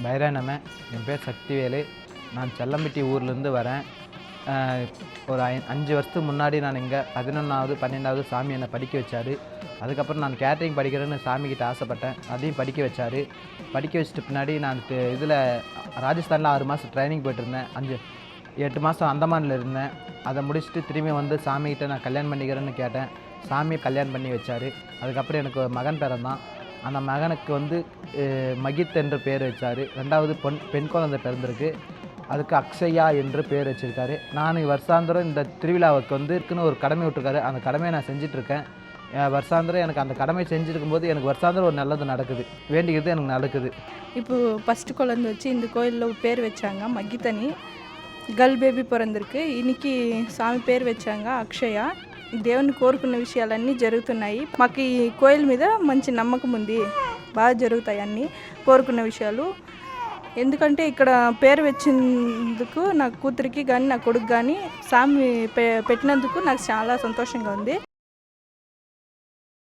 பைரானமே. என் பேர் சக்திவேலு. நான் செல்லம்பட்டி ஊர்லேருந்து வரேன். ஒரு 5 வருஷத்துக்கு முன்னாடி நான் இங்கே 11வது 12வது சாமி என்னை படிக்க வச்சார். அதுக்கப்புறம் நான் கேட்ரிங் படிக்கிறேன்னு சாமிக்கிட்ட ஆசைப்பட்டேன். அதையும் படிக்க வச்சார். படிக்க வச்சுட்டு பின்னாடி நான் இதில் ராஜஸ்தானில் 6 மாதம் ட்ரைனிங் போயிட்டுருந்தேன். 8 மாதம் அந்தமானில் இருந்தேன். அதை முடிச்சுட்டு திரும்பி வந்து சாமிக்கிட்ட நான் கல்யாணம் பண்ணிக்கிறேன்னு கேட்டேன். சாமியை கல்யாணம் பண்ணி வச்சார். அதுக்கப்புறம் எனக்கு ஒரு மகன் பிறந்தான். அந்த மகனுக்கு வந்து மகித் என்று பேர் வச்சார். 2வது பெண் குழந்தை பிறந்திருக்கு. அதுக்கு அக்ஷயா என்று பேர் வச்சுருக்காரு. நான் வருஷாந்திரம் இந்த திருவிழாவுக்கு வந்து இருக்குன்னு ஒரு கடமை விட்டுருக்காரு. அந்த கடமையை நான் செஞ்சிட்ருக்கேன். வருஷாந்திரம் எனக்கு அந்த கடமை செஞ்சுருக்கும்போது எனக்கு வருஷாந்திரம் ஒரு நல்லது நடக்குது. வேண்டிக்கிறது எனக்கு நடக்குது. இப்போது ஃபஸ்ட்டு குழந்தை வச்சு இந்த கோயிலில் பேர் வச்சாங்க மகித்தனி. గర్ల్ బేబీ పొరందరికి ఇనికి స్వామి పేరు వచ్చాక అక్షయ. దేవుని కోరుకున్న విషయాలన్నీ జరుగుతున్నాయి. మాకు ఈ కోయిల్ మీద మంచి నమ్మకం ఉంది. బాగా జరుగుతాయి అన్నీ కోరుకున్న విషయాలు. ఎందుకంటే ఇక్కడ పేరు వచ్చినందుకు నా కూతురికి కానీ నా కొడుకు కానీ స్వామి పెట్టినందుకు నాకు చాలా సంతోషంగా ఉంది.